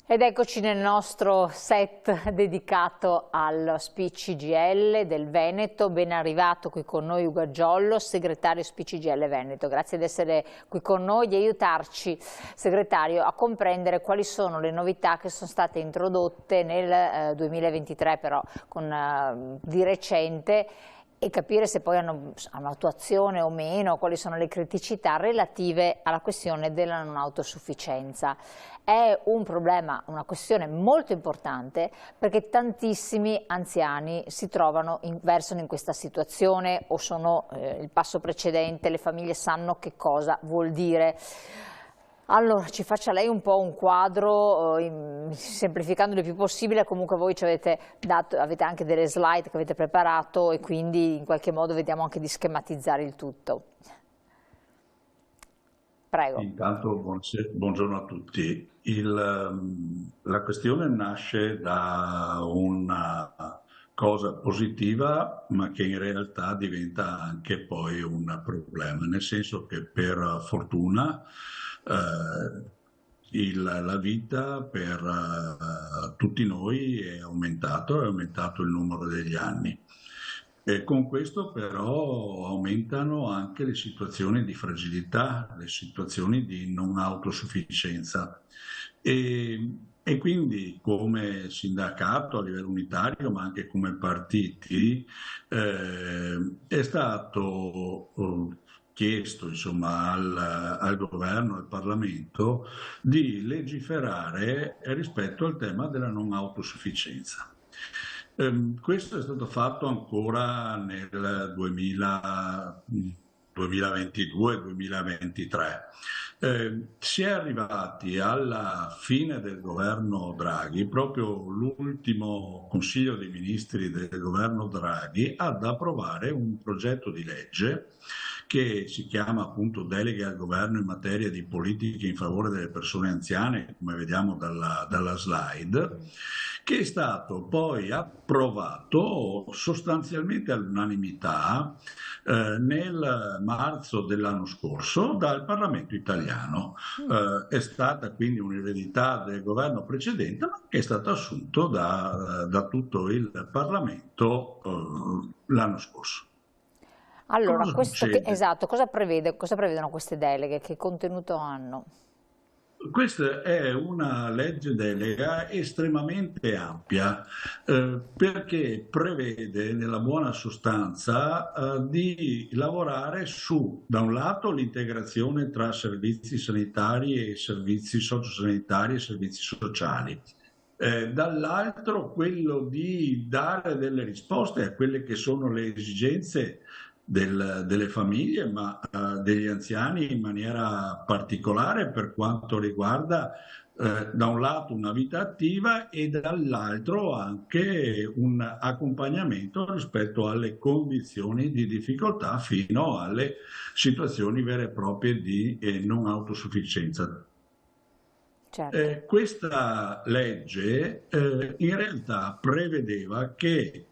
Ed eccoci nel nostro set dedicato allo SPI CGIL del Veneto. Ben arrivato qui con noi Ugo Aggiollo, segretario SPI CGIL Veneto. Grazie di essere qui con noi, di aiutarci, segretario, a comprendere quali sono le novità che sono state introdotte nel 2023, però di recente, e capire se poi hanno attuazione o meno, quali sono le criticità relative alla questione della non autosufficienza. È un problema, una questione molto importante, perché tantissimi anziani versano in questa situazione o sono il passo precedente, le famiglie sanno che cosa vuol dire. Allora, ci faccia lei un po' un quadro, semplificando il più possibile. Comunque voi ci avete anche delle slide che avete preparato e quindi in qualche modo vediamo anche di schematizzare il tutto. Prego. Intanto buongiorno a tutti. La questione nasce da una cosa positiva, ma che in realtà diventa anche poi un problema, nel senso che per fortuna la vita per tutti noi è aumentato il numero degli anni. E con questo però aumentano anche le situazioni di fragilità, le situazioni di non autosufficienza. E quindi come sindacato a livello unitario, ma anche come partiti, è stato chiesto insomma, al governo, al Parlamento, di legiferare rispetto al tema della non autosufficienza. Questo è stato fatto ancora nel 2022-2023. Si è arrivati alla fine del governo Draghi, proprio l'ultimo Consiglio dei Ministri del governo Draghi, ad approvare un progetto di legge che si chiama appunto Deleghe al governo in materia di politiche in favore delle persone anziane, come vediamo dalla slide, che è stato poi approvato sostanzialmente all'unanimità nel marzo dell'anno scorso dal Parlamento italiano. È stata quindi un'eredità del governo precedente, ma che è stato assunto da tutto il Parlamento l'anno scorso. Allora, cosa prevedono queste deleghe? Che contenuto hanno? Questa è una legge delega estremamente ampia perché prevede nella buona sostanza di lavorare su, da un lato, l'integrazione tra servizi sanitari e servizi sociosanitari e servizi sociali. Dall'altro quello di dare delle risposte a quelle che sono le esigenze delle famiglie, ma degli anziani in maniera particolare per quanto riguarda da un lato una vita attiva e dall'altro anche un accompagnamento rispetto alle condizioni di difficoltà fino alle situazioni vere e proprie di non autosufficienza. Certo. Questa legge in realtà prevedeva che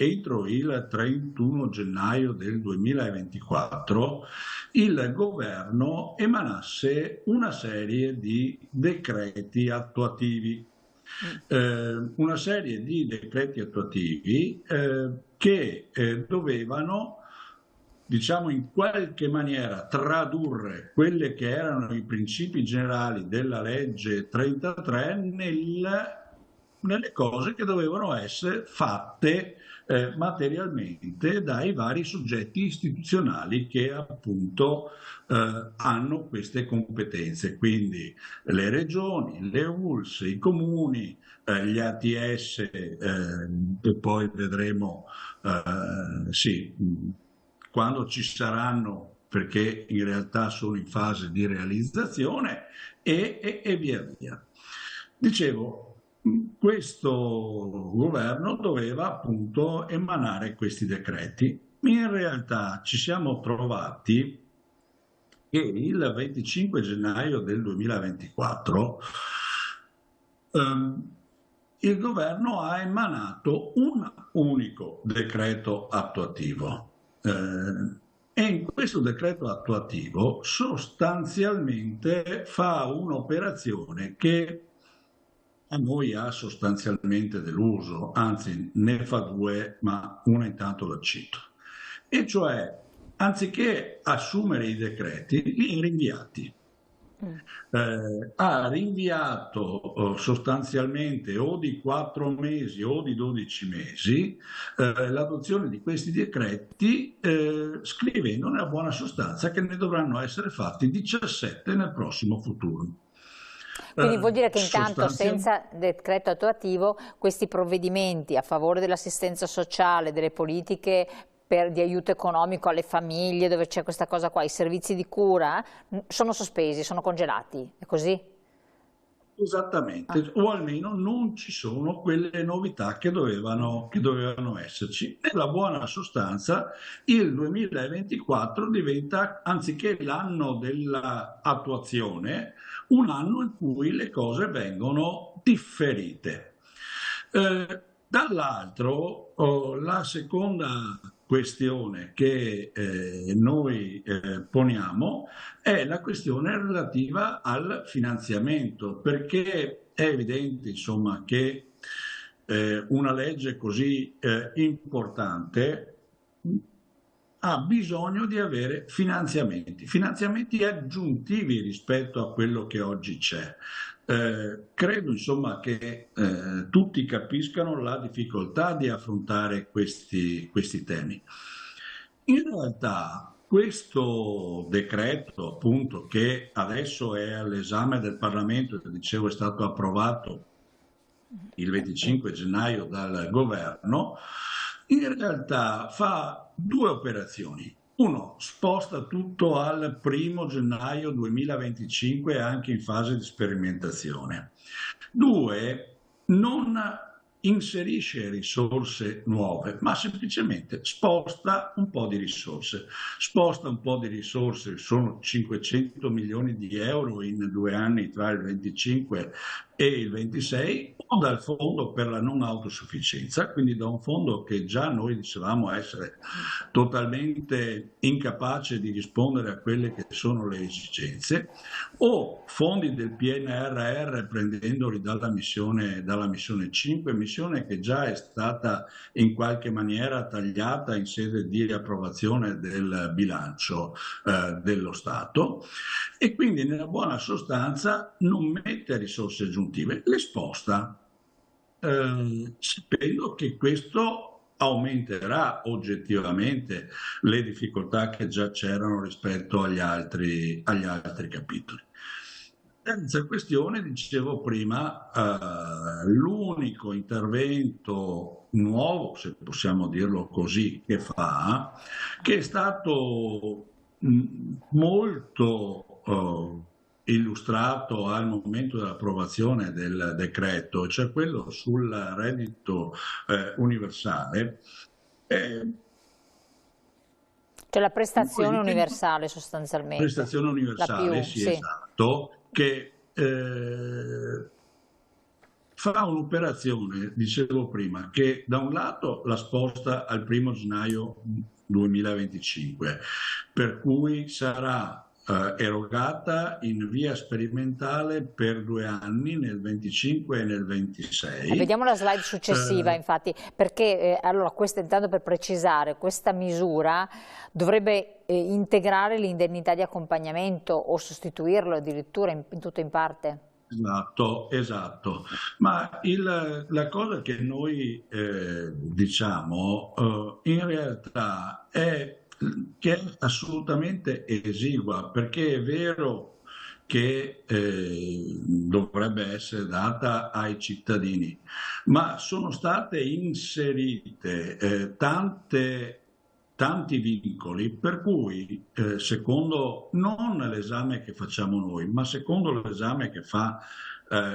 entro il 31 gennaio del 2024 il governo emanasse una serie di decreti attuativi. Una serie di decreti attuativi che dovevano, diciamo, in qualche maniera tradurre quelli che erano i principi generali della legge 33 nelle cose che dovevano essere fatte materialmente dai vari soggetti istituzionali che appunto hanno queste competenze, quindi le regioni, le ULSS, i comuni, gli ATS e poi vedremo quando ci saranno, perché in realtà sono in fase di realizzazione e via via. Dicevo, questo governo doveva appunto emanare questi decreti. In realtà ci siamo trovati che il 25 gennaio del 2024 il governo ha emanato un unico decreto attuativo. E in questo decreto attuativo sostanzialmente fa un'operazione che a noi ha sostanzialmente deluso, anzi ne fa due, ma una intanto la cito. E cioè, anziché assumere i decreti, li ha rinviati. Ha rinviato sostanzialmente o di 4 mesi o di 12 mesi l'adozione di questi decreti, scrivendo nella buona sostanza che ne dovranno essere fatti 17 nel prossimo futuro. Quindi vuol dire che intanto senza decreto attuativo questi provvedimenti a favore dell'assistenza sociale, delle politiche di aiuto economico alle famiglie, dove c'è questa cosa qua, i servizi di cura, sono sospesi, sono congelati, è così? Esattamente, o almeno non ci sono quelle novità che dovevano esserci. Nella buona sostanza il 2024 diventa, anziché l'anno dell'attuazione, un anno in cui le cose vengono differite. Dall'altro, la seconda questione che noi poniamo è la questione relativa al finanziamento, perché è evidente, insomma, che una legge così importante ha bisogno di avere finanziamenti aggiuntivi rispetto a quello che oggi c'è. Credo, insomma, che tutti capiscano la difficoltà di affrontare questi temi. In realtà questo decreto, appunto, che adesso è all'esame del Parlamento, che dicevo è stato approvato il 25 gennaio dal governo, in realtà fa due operazioni. Uno, sposta tutto al 1° gennaio 2025 anche in fase di sperimentazione. Due, non inserisce risorse nuove, ma semplicemente sposta un po' di risorse. Sposta un po' di risorse, sono 500 milioni di euro in 2 anni tra il 25 e il 26, o dal fondo per la non autosufficienza, quindi da un fondo che già noi dicevamo essere totalmente incapace di rispondere a quelle che sono le esigenze, o fondi del PNRR prendendoli dalla missione 5, missione che già è stata in qualche maniera tagliata in sede di approvazione del bilancio dello Stato, e quindi nella buona sostanza non mette risorse aggiuntive, le sposta, sapendo che questo aumenterà oggettivamente le difficoltà che già c'erano rispetto agli altri capitoli. Terza questione, dicevo prima, l'unico intervento nuovo, se possiamo dirlo così, che è stato molto illustrato al momento dell'approvazione del decreto, cioè quello sul reddito universale. Cioè la prestazione universale sostanzialmente. Prestazione universale, sì, esatto, che fa un'operazione, dicevo prima, che da un lato la sposta al 1° gennaio 2025, per cui sarà erogata in via sperimentale per 2 anni, nel 25 e nel 26. Vediamo la slide successiva, infatti, perché allora questa, intanto per precisare, questa misura dovrebbe integrare l'indennità di accompagnamento o sostituirlo addirittura in tutto o in parte? Esatto. Ma la cosa che noi diciamo in realtà è che è assolutamente esigua, perché è vero che dovrebbe essere data ai cittadini, ma sono state inserite tanti vincoli, per cui secondo non l'esame che facciamo noi, ma secondo l'esame che fa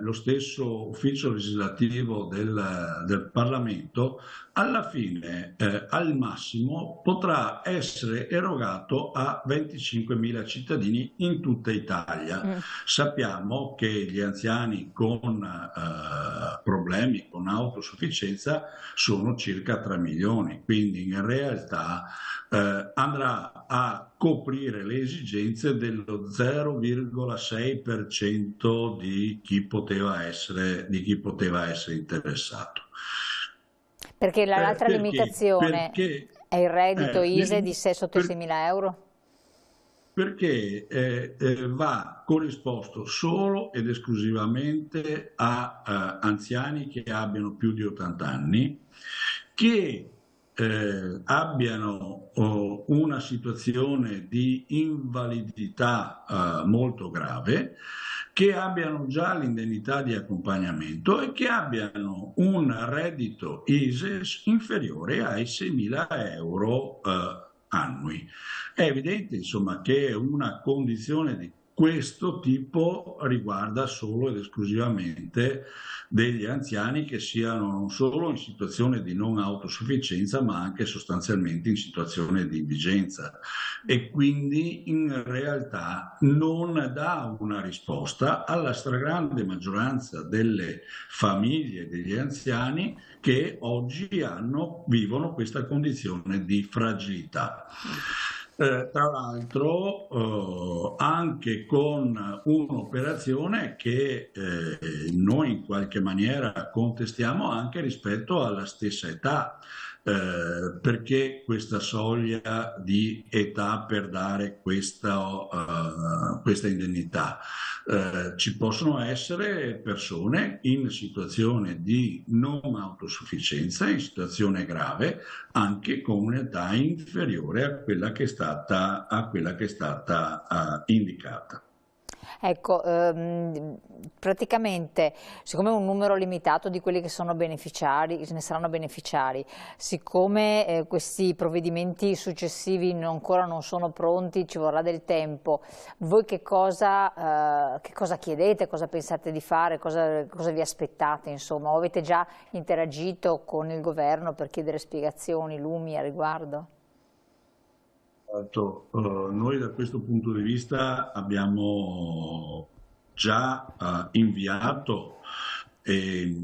lo stesso ufficio legislativo del Parlamento, alla fine al massimo potrà essere erogato a 25.000 cittadini in tutta Italia. Sappiamo che gli anziani con problemi con autosufficienza sono circa 3 milioni, quindi in realtà andrà a coprire le esigenze dello 0,6% di chi poteva essere interessato. Perché l'altra limitazione perché, è il reddito ISEE di sotto i per, 6.000 euro? perché va corrisposto solo ed esclusivamente a anziani che abbiano più di 80 anni, che abbiano una situazione di invalidità molto grave, che abbiano già l'indennità di accompagnamento e che abbiano un reddito ISEE inferiore ai 6.000 euro annui. È evidente, insomma, che una condizione di questo tipo riguarda solo ed esclusivamente degli anziani che siano non solo in situazione di non autosufficienza, ma anche sostanzialmente in situazione di indigenza, e quindi in realtà non dà una risposta alla stragrande maggioranza delle famiglie degli anziani che oggi vivono questa condizione di fragilità. Tra l'altro anche con un'operazione che noi in qualche maniera contestiamo anche rispetto alla stessa età, perché questa soglia di età per dare questa indennità. Ci possono essere persone in situazione di non autosufficienza, in situazione grave, anche con un'età inferiore a quella che è stata indicata. Ecco, praticamente, siccome un numero limitato di quelli che sono beneficiari, ne saranno beneficiari, siccome questi provvedimenti successivi ancora non sono pronti, ci vorrà del tempo, voi che cosa chiedete, cosa pensate di fare, cosa vi aspettate, insomma, o avete già interagito con il governo per chiedere spiegazioni, lumi a riguardo? Noi da questo punto di vista abbiamo già inviato e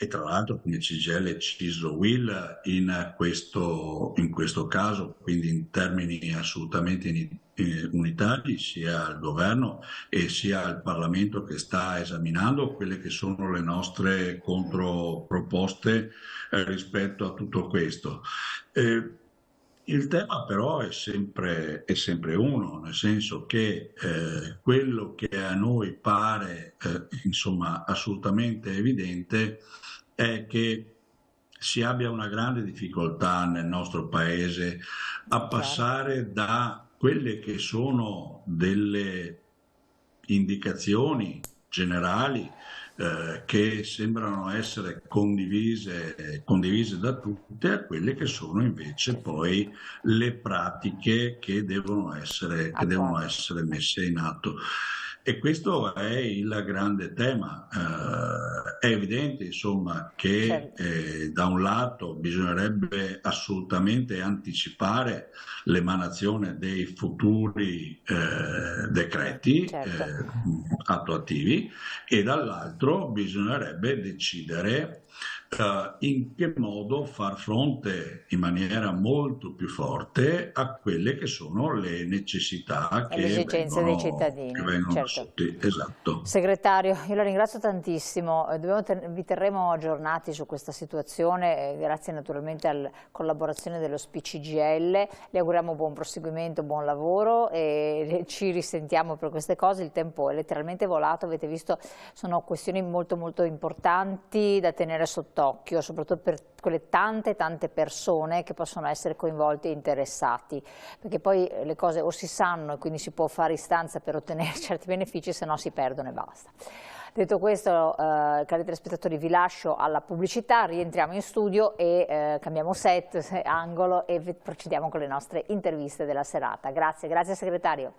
tra l'altro come CGIL CISL UIL in questo caso, quindi in termini assolutamente unitari, sia al governo e sia al Parlamento che sta esaminando quelle che sono le nostre controproposte rispetto a tutto questo. Il tema però è sempre uno, nel senso che quello che a noi pare insomma, assolutamente evidente è che si abbia una grande difficoltà nel nostro Paese a passare da quelle che sono delle indicazioni generali che sembrano essere condivise da tutte, a quelle che sono invece poi le pratiche che devono essere messe in atto. E questo è il grande tema. È evidente, insomma, che da un lato bisognerebbe assolutamente anticipare l'emanazione dei futuri decreti attuativi, e dall'altro bisognerebbe decidere in che modo far fronte in maniera molto più forte a quelle che sono le necessità e le esigenze dei cittadini. Che vengono sotto. Esatto. Segretario, io la ringrazio tantissimo, vi terremo aggiornati su questa situazione, grazie naturalmente alla collaborazione dello SPI-CGIL, le auguriamo buon proseguimento, buon lavoro e ci risentiamo per queste cose. Il tempo è letteralmente volato, avete visto, sono questioni molto molto importanti da tenere sott'occhio, soprattutto per quelle tante persone che possono essere coinvolte e interessati, perché poi le cose o si sanno e quindi si può fare istanza per ottenere certi benefici, se no si perdono e basta. Detto questo, cari telespettatori, vi lascio alla pubblicità, rientriamo in studio e cambiamo set, angolo e procediamo con le nostre interviste della serata. Grazie, grazie segretario.